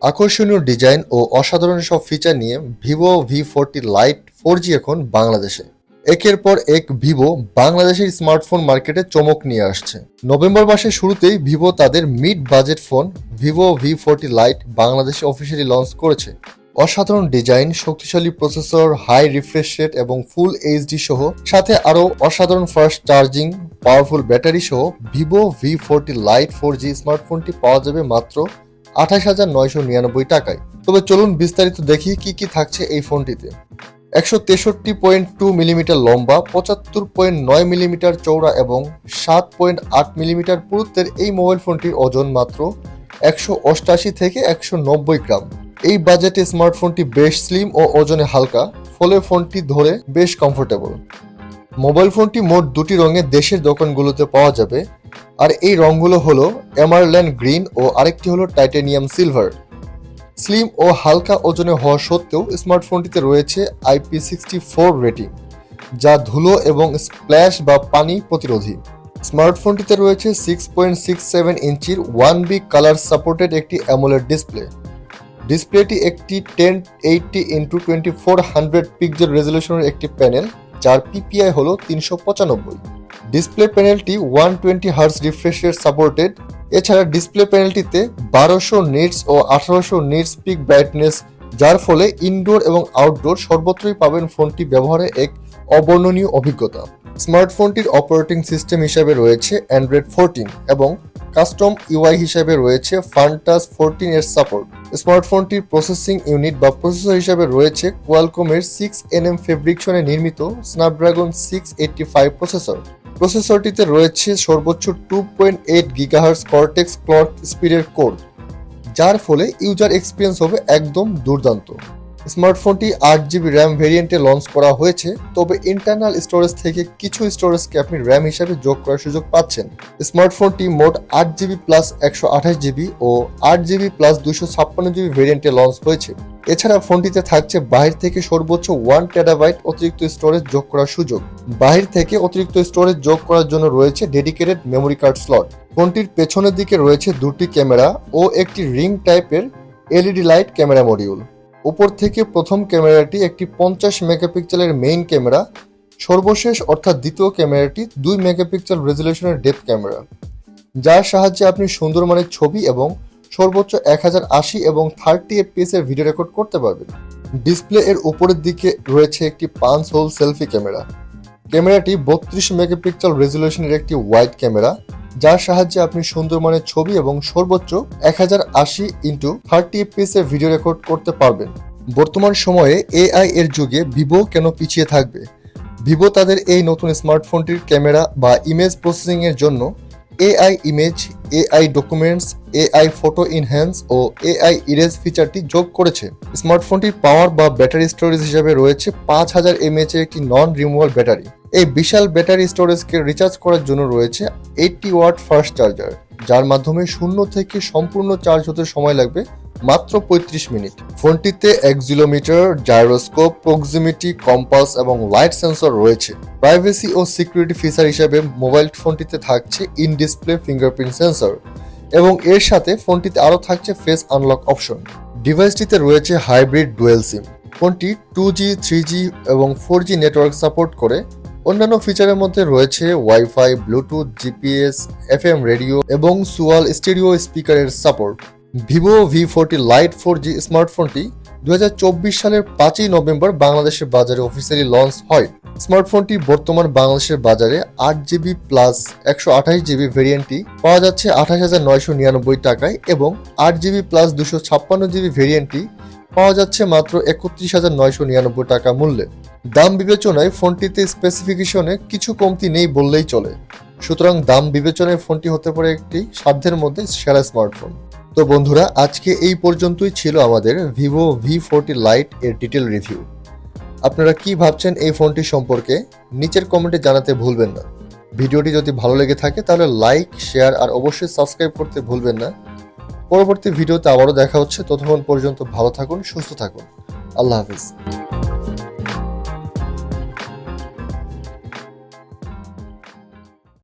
আকর্ষণীয় ডিজাইন ও অসাধারণ সব ফিচার নিয়ে ভিভো V40 লাইট 4G এখন বাংলাদেশে। একের পর এক ভিভো বাংলাদেশের স্মার্টফোন মার্কেটে চমক নিয়ে আসছে। নভেম্বর মাসের শুরুতেই ভিভো তাদের mid budget phone Vivo V40 light বাংলাদেশে অফিসিয়ালি লঞ্চ করেছে। অসাধারণ ডিজাইন, শক্তিশালী প্রসেসর, হাই রিফ্রেশ রেট এবং ফুল এইচডি সহ সাথে আরও অসাধারণ ফাস্ট চার্জিং, পাওয়ারফুল ব্যাটারি সহ ভিভো V40 লাইট 4G স্মার্টফোনটি পাওয়া যাবে মাত্র 28,999 টাকায়। তবে চলুন বিস্তারিত দেখি কি কি থাকছে এই ফোনটিতে। 163.2 মিলিমিটার লম্বা, 75.9 মিলিমিটার চওড়া এবং 7.8 মিলিমিটার পুরুত্বের এই মোবাইল ফোনটির ওজন মাত্র 188 থেকে 190 গ্রাম। এই বাজেটে স্মার্টফোনটি বেশ স্লিম ও ওজনে হালকা, ফলে ফোনটি ধরে বেশ কমফোর্টেবল। মোবাইল ফোনটি মোট দুটি রঙে দেশের দোকানগুলোতে পাওয়া যাবে, আর এই রঙগুলো হলো এমারল্যান্ড গ্রিন ও আরেকটি হলো টাইটানিয়াম সিলভার। স্লিম ও হালকা ওজনে হওয়া সত্ত্বেও স্মার্টফোনটিতে রয়েছে IP64 রেটিং, যা ধুলো এবং স্প্ল্যাশ বা পানি প্রতিরোধী। স্মার্টফোনটিতে রয়েছে 6.67 ইঞ্চির 1B কালার সাপোর্টেড একটি অ্যামোলেড ডিসপ্লে। ডিসপ্লেটি একটি 1080x2400 পিক্সেল রেজলিউশনের একটি প্যানেল, যার PPI হলো 395। ডিসপ্লে প্যানেলটি 120 হার্জ রিফ্রেশ রেট সাপোর্টেড। এছাড়া ডিসপ্লে প্যানেলটিতে 1200 নিটস ও 1800 নিটস পিক ব্রাইটনেস, যার ফলে ইনডোর এবং আউটডোর সর্বত্রই পাবেন ফোনটি ব্যবহারে এক অবর্ণনীয় অভিজ্ঞতা। স্মার্টফোনটির অপারেটিং সিস্টেম হিসাবে রয়েছে অ্যান্ড্রয়েড 14 এবং কাস্টম UI হিসাবে রয়েছে ফানটাচ 14 এর সাপোর্ট। স্মার্টফোনটির প্রসেসিং ইউনিট বা প্রসেসর হিসাবে রয়েছে কোয়ালকমের 6nm ফেব্রিকশনে নির্মিত স্ন্যাপড্রাগন 685 প্রসেসর। প্রসেসরটিতে রয়েছে সর্বোচ্চ 2.8 গিগাহার্টজ কর্টেক্স ক্লক স্পিডের কোর, যার ফলে ইউজার এক্সপিরিয়েন্স হবে একদম দুর্দান্ত। স্মার্টফোনটি 8GB র্যাম ভেরিয়েন্টে লঞ্চ করা হয়েছে, তবে ইন্টারনাল স্টোরেজ থেকে কিছু স্টোরেজকে আপনি র্যাম হিসাবে যোগ করার সুযোগ পাচ্ছেন। স্মার্টফোনটি মোট 8GB প্লাস 128GB ও 8GB প্লাস 256GB ভেরিয়েন্টে লঞ্চ হয়েছে। এছাড়া ফোনটিতে থাকছে বাহির থেকে সর্বোচ্চ 1 টেরাবাইট অতিরিক্ত স্টোরেজ যোগ করার সুযোগ। বাহির থেকে অতিরিক্ত স্টোরেজ যোগ করার জন্য রয়েছে ডেডিকেটেড মেমোরি কার্ড স্লট। ফোনটির পেছনের দিকে রয়েছে দুটি ক্যামেরা ও একটি রিং টাইপের LED লাইট ক্যামেরা মডিউল। উপর থেকে প্রথম ক্যামেরাটি একটি 50 মেগাপিক্সেলের মেইন ক্যামেরা, সর্বশেষ অর্থাৎ দ্বিতীয় ক্যামেরাটি 2 মেগাপিক্সেল রেজলিউশনের ডেপথ ক্যামেরা, যার সাহায্যে আপনি সুন্দর মানের ছবি এবং সর্বোচ্চ 1080 এবং 30 fps এর ভিডিও রেকর্ড করতে পারবেন। ডিসপ্লে এর উপরের দিকে রয়েছে একটি পাঞ্চ হোল সেলফি ক্যামেরা। ক্যামেরাটি 32 মেগাপিক্সেল রেজলিউশনের একটি ওয়াইড ক্যামেরা, যার সাহায্যে আপনি সুন্দর মানের ছবি এবং সর্বোচ্চ 1080x30 fps এর ভিডিও রেকর্ড করতে পারবেন। বর্তমান সময়ে AI এর যুগে ভিভো কেন পিছিয়ে থাকবে? ভিভো তাদের এই নতুন স্মার্টফোনটির ক্যামেরা বা ইমেজ প্রসেসিং এর জন্য AI image, AI documents, AI photo enhance ও AI ইরেজ ফিচারটি যোগ করেছে। স্মার্টফোনটির পাওয়ার বা ব্যাটারি স্টোরেজ হিসেবে রয়েছে 5000 mAh এর একটি নন রিমুভাল ব্যাটারি। এই বিশাল ব্যাটারি স্টোরেজকে রিচার্জ করার জন্য রয়েছে 80 ওয়াট ফাস্ট চার্জার, যার মাধ্যমে শূন্য থেকে সম্পূর্ণ চার্জ হতে সময় লাগবে মাত্র 35 মিনিট। ফোনটিতে অ্যাক্সিলোমিটার, জাইরোস্কোপ, প্রক্সিমিটি, কম্পাস এবং লাইট সেন্সর রয়েছে। প্রাইভেসি ও সিকিউরিটি ফিচার হিসেবে মোবাইল ফোনটিতে থাকছে ইন ডিসপ্লে ফিঙ্গারপ্রিন্ট সেন্সর এবং এর সাথে ফোনটিতে আরও থাকছে ফেস আনলক অপশন। ডিভাইসটিতে রয়েছে হাইব্রিড ডুয়েল সিম। ফোনটি 2G, 3G এবং 4G নেটওয়ার্ক সাপোর্ট করে। অন্যান্য ফিচারের মধ্যে রয়েছে wifi, Bluetooth, GPS, FM radio এবং সুয়াল স্টেরিও স্পিকারের support. Vivo V40 light 4G স্মার্টফোনটি 2024 সালের 5ই নভেম্বর বাংলাদেশের বাজারে অফিসিয়ালি লঞ্চ হয়। স্মার্টফোনটি বর্তমান বাংলাদেশের বাজারে 8GB প্লাস 128GB ভেরিয়েন্টটি পাওয়া যাচ্ছে 28,999 টাকায় এবং 8GB প্লাস 256GB ভেরিয়েন্টটি পাওয়া যাচ্ছে মাত্র 31,999 টাকা মূল্যে। দাম বিবেচনায় ফোনটিতে স্পেসিফিকেশনে কিছু কমতি নেই বললেই চলে, সুতরাং দাম বিবেচনায় ফোনটি হতে পারে একটি সাধ্যের মধ্যে সেরা স্মার্টফোন। তো বন্ধুরা, আজকে এই পর্যন্তই ছিল আমাদের ভিভো V40 লাইট এর ডিটেল রিভিউ। আপনারা কি ভাবছেন এই ফোনটি সম্পর্কে নিচের কমেন্টে জানাতে ভুলবেন না। ভিডিওটি যদি ভালো লেগে থাকে তাহলে লাইক, শেয়ার আর অবশ্যই সাবস্ক্রাইব করতে ভুলবেন না। পরবর্তী ভিডিওতে আবারও দেখা হচ্ছে, ততক্ষণ পর্যন্ত ভালো থাকুন, সুস্থ থাকুন। আল্লাহ হাফেজ।